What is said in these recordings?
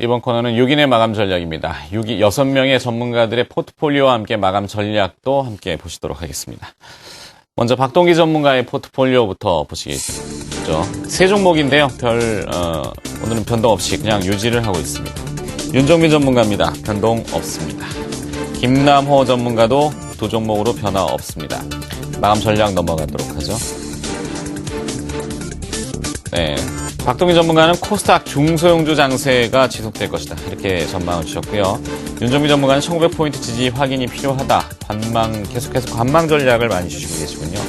이번 코너는 6인의 마감 전략입니다. 6명의 전문가들의 포트폴리오와 함께 마감 전략도 함께 보시도록 하겠습니다. 먼저 박동기 전문가의 포트폴리오부터 보시겠죠. 세 종목인데요. 오늘은 변동 없이 그냥 유지를 하고 있습니다. 윤종빈 전문가입니다. 변동 없습니다. 김남호 전문가도 두 종목으로 변화 없습니다. 마감 전략 넘어가도록 하죠. 네. 박동기 전문가는 코스닥 중소형주 장세가 지속될 것이다. 이렇게 전망을 주셨고요. 윤종빈 전문가는 1900포인트 지지 확인이 필요하다. 계속해서 관망 전략을 많이 주시고 계시군요.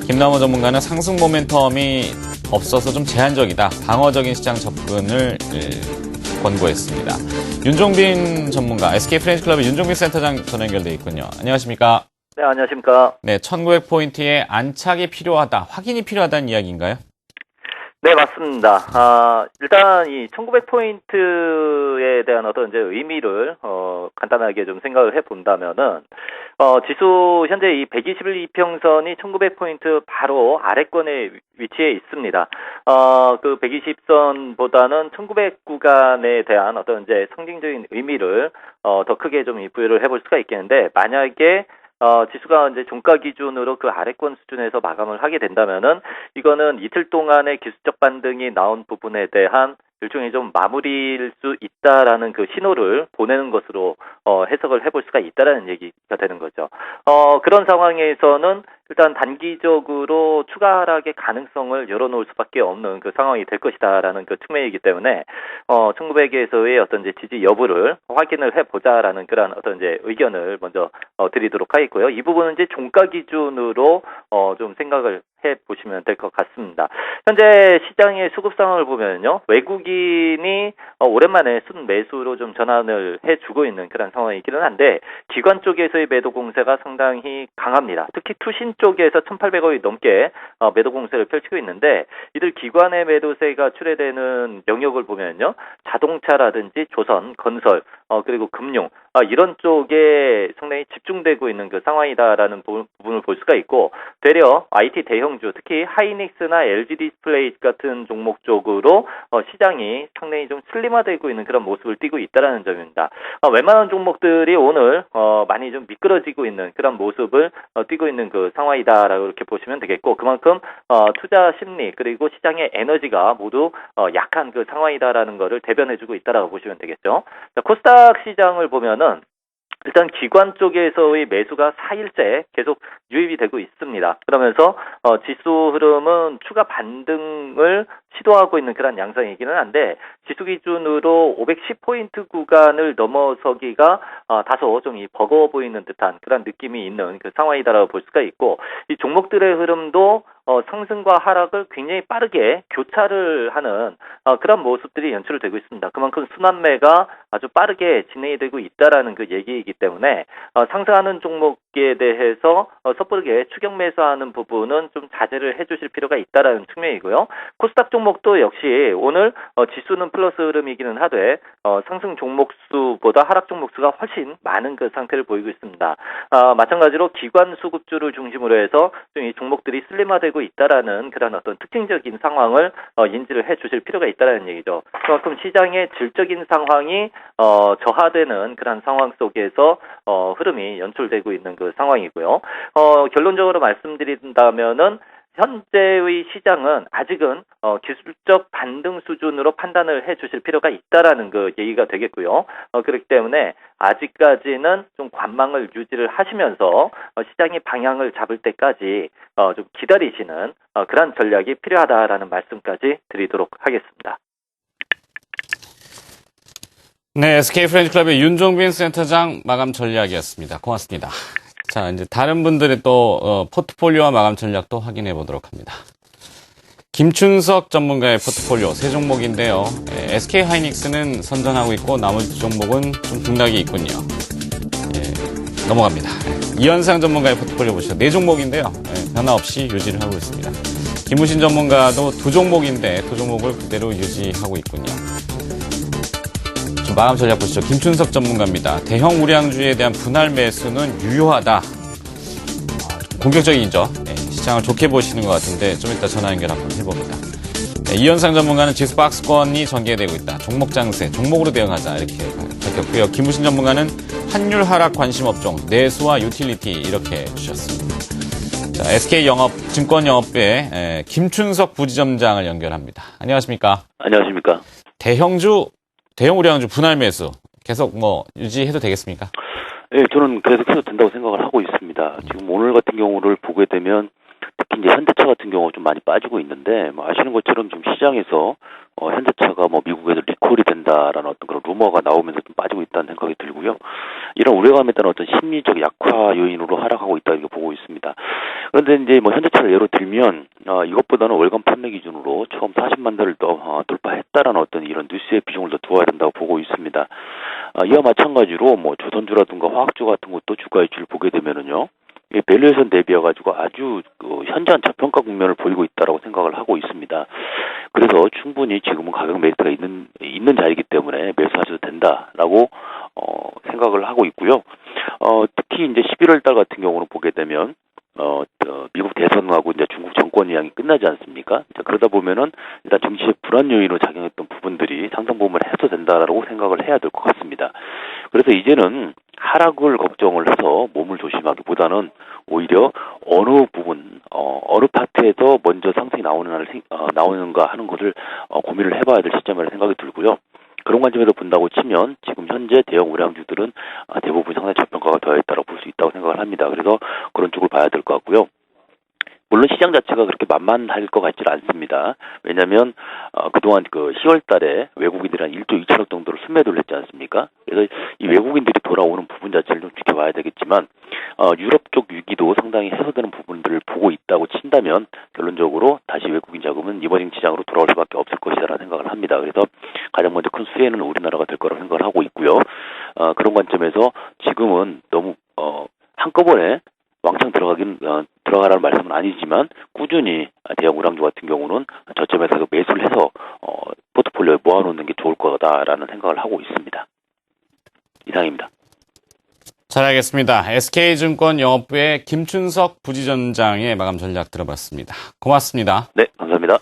김남호 전문가는 상승 모멘텀이 없어서 좀 제한적이다. 방어적인 시장 접근을 권고했습니다. 윤종빈 전문가, SK프렌치클럽의 윤종빈 센터장 전화 연결되어 있군요. 안녕하십니까? 네, 안녕하십니까? 네, 1900포인트의 안착이 필요하다. 확인이 필요하다는 이야기인가요? 네, 맞습니다. 일단 이 1900포인트에 대한 어떤 이제 의미를 간단하게 좀 생각을 해 본다면은 지수 현재 이 121 이평선이 1900포인트 바로 아래권에 위치해 있습니다. 그 120선보다는 1900 구간에 대한 어떤 이제 상징적인 의미를 더 크게 좀 부여를 해볼 수가 있겠는데, 만약에 지수가 이제 종가 기준으로 그 아래권 수준에서 마감을 하게 된다면은, 이거는 이틀 동안의 기술적 반등이 나온 부분에 대한 일종의 좀 마무리일 수 있다라는 그 신호를 보내는 것으로 해석을 해볼 수가 있다라는 얘기가 되는 거죠. 그런 상황에서는 일단 단기적으로 추가 하락의 가능성을 열어놓을 수밖에 없는 그 상황이 될 것이다라는 그 측면이기 때문에 1900에서의 어떤 이제 지지 여부를 확인을 해보자라는 그런 어떤 이제 의견을 먼저 드리도록 하겠고요. 이 부분은 이제 종가 기준으로 좀 생각을 해 보시면 될 것 같습니다. 현재 시장의 수급 상황을 보면요, 외국인이 오랜만에 순 매수로 좀 전환을 해주고 있는 그런 상황이기는 한데, 기관 쪽에서의 매도 공세가 상당히 강합니다. 특히 투신 쪽에서 1,800억이 넘게 매도 공세를 펼치고 있는데, 이들 기관의 매도세가 출회되는 영역을 보면요, 자동차라든지 조선, 건설, 그리고 금융, 이런 쪽에 상당히 집중되고 있는 그 상황이다라는 부분을 볼 수가 있고, 되려 IT 대형주, 특히 하이닉스나 LG 디스플레이 같은 종목 쪽으로 시장이 상당히 좀 슬림화되고 있는 그런 모습을 띠고 있다라는 점입니다. 웬만한 종목들이 오늘 많이 좀 미끄러지고 있는 그런 모습을 띠고 있는 그 상황이다라고 이렇게 보시면 되겠고, 그만큼 투자 심리 그리고 시장의 에너지가 모두 약한 그 상황이다라는 거를 대변해주고 있다라고 보시면 되겠죠. 자, 코스닥 시장을 보면은 일단 기관 쪽에서의 매수가 4일째 계속 유입이 되고 있습니다. 그러면서 지수 흐름은 추가 반등을 시도하고 있는 그런 양상이기는 한데, 지수 기준으로 510포인트 구간을 넘어서기가 다소 좀 버거워 보이는 듯한 그런 느낌이 있는 그 상황이다라고 볼 수가 있고, 이 종목들의 흐름도 상승과 하락을 굉장히 빠르게 교차를 하는 그런 모습들이 연출되고 있습니다. 그만큼 순환매가 아주 빠르게 진행이 되고 있다라는 그 얘기이기 때문에 상승하는 종목에 대해서 섣부르게 추격 매수하는 부분은 좀 자제를 해주실 필요가 있다라는 측면이고요. 코스닥 종목도 역시 오늘 지수는 플러스 흐름이기는 하되 상승 종목 수보다 하락 종목 수가 훨씬 많은 그 상태를 보이고 있습니다. 마찬가지로 기관 수급주를 중심으로 해서 좀 이 종목들이 슬림화되고 있다라는 그런 어떤 특징적인 상황을 인지를 해주실 필요가 있다라는 얘기죠. 그만큼 시장의 질적인 상황이 저하되는 그런 상황 속에서 흐름이 연출되고 있는 그 상황이고요. 결론적으로 말씀드린다면은 현재의 시장은 아직은 기술적 반등 수준으로 판단을 해주실 필요가 있다라는 그 얘기가 되겠고요. 그렇기 때문에 아직까지는 좀 관망을 유지를 하시면서 시장이 방향을 잡을 때까지 좀 기다리시는 그런 전략이 필요하다라는 말씀까지 드리도록 하겠습니다. 네, SK프렌치클럽의 윤종빈 센터장 마감 전략이었습니다. 고맙습니다. 자, 이제 다른 분들의 또 포트폴리오와 마감 전략도 확인해 보도록 합니다. 김춘석 전문가의 포트폴리오 세 종목인데요. SK 하이닉스는 선전하고 있고 나머지 두 종목은 좀 등락이 있군요. 넘어갑니다. 이현상 전문가의 포트폴리오 보시죠. 네 종목인데요. 변화 없이 유지를 하고 있습니다. 김우신 전문가도 두 종목인데 두 종목을 그대로 유지하고 있군요. 마감 전략 보시죠. 김춘석 전문가입니다. 대형 우량주에 대한 분할 매수는 유효하다. 공격적이죠. 시장을 좋게 보시는 것 같은데 좀 이따 전화 연결 한번 해봅니다. 네, 이현상 전문가는 지수 박스권이 전개되고 있다. 종목 장세, 종목으로 대응하자 이렇게 밝혔고요. 김우신 전문가는 환율 하락 관심 업종, 내수와 유틸리티 이렇게 주셨습니다. 자, SK영업 증권영업부의 김춘석 부지점장을 연결합니다. 안녕하십니까? 안녕하십니까? 대형 우량주 분할 매수 계속 유지해도 되겠습니까? 네, 저는 계속해서 된다고 생각을 하고 있습니다. 지금 오늘 같은 경우를 보게 되면 특히 이제 현대차 같은 경우가 좀 많이 빠지고 있는데, 아시는 것처럼 지금 시장에서 현대차가 미국에서 리콜이 된다라는 어떤 그런 루머가 나오면서 좀 빠지고 있다는 생각이 들고요. 이런 우려감에 따른 어떤 심리적 약화 요인으로 하락하고 있다 이렇게 보고 있습니다. 그런데 이제 현대차를 예로 들면 이것보다는 월간 판매 기준으로 처음 40만 대를 더 돌파했다라는 어떤 이런 뉴스의 비중을 더 두어야 된다고 보고 있습니다. 이와 마찬가지로 조선주라든가 화학주 같은 것도 주가 이슈를 보게 되면은요. 이 밸류에이션 대비해가지고 아주 현저한 저평가 국면을 보이고 있다라고 생각을 하고 있습니다. 그래서 충분히 지금은 가격 메리트가 있는 자리이기 때문에 매수하셔도 된다라고 생각을 하고 있고요. 특히 이제 11월 달 같은 경우는 보게 되면 미국 대선하고 이제 중국 정권 이양이 끝나지 않습니까? 그러다 보면은 일단 정치의 불안 요인으로 작용했던 부분들이 상승 부분을 해소된다라고 생각을 해야 될 것 같습니다. 그래서 이제는 하락을 걱정을 해서 몸을 조심하기보다는 오히려 어느 부분, 어느 파트에서 먼저 상승이 나오는가 하는 것을 고민을 해봐야 될 시점이라 생각이 들고요. 그런 관점에서 본다고 치면 지금 현재 대형 우량주들은 대부분 상당히 저평가가 되어 있다고 볼 수 있다고 생각을 합니다. 그래서 그런 쪽을 봐야 될 것 같고요. 물론 시장 자체가 그렇게 만만할 것 같지는 않습니다. 왜냐하면 그동안 10월 달에 외국인들이 한 1조 2천억 정도를 순매도를 했지 않습니까? 그래서 이 외국인들이 돌아오는 부분 자체를 좀 지켜봐야 되겠지만 유럽 쪽 위기도 상당히 해소되는 부분들을 보고 있다고 친다면 결론적으로 다시 외국인 자금은 이머징 시장으로 돌아올 수밖에 없을 것이라는 생각을 합니다. 그래서 가장 먼저 큰 수혜는 우리나라가 될 거라고 생각을 하고 있고요. 그런 관점에서 지금은 너무 한꺼번에 왕창 들어가라는 말씀은 아니지만 꾸준히 대형 우량주 같은 경우는 저점에서 매수를 해서 포트폴리오에 모아놓는 게 좋을 거다라는 생각을 하고 있습니다. 이상입니다. 잘 알겠습니다. SK증권 영업부의 김춘석 부지점장의 마감 전략 들어봤습니다. 고맙습니다. 네, 감사합니다.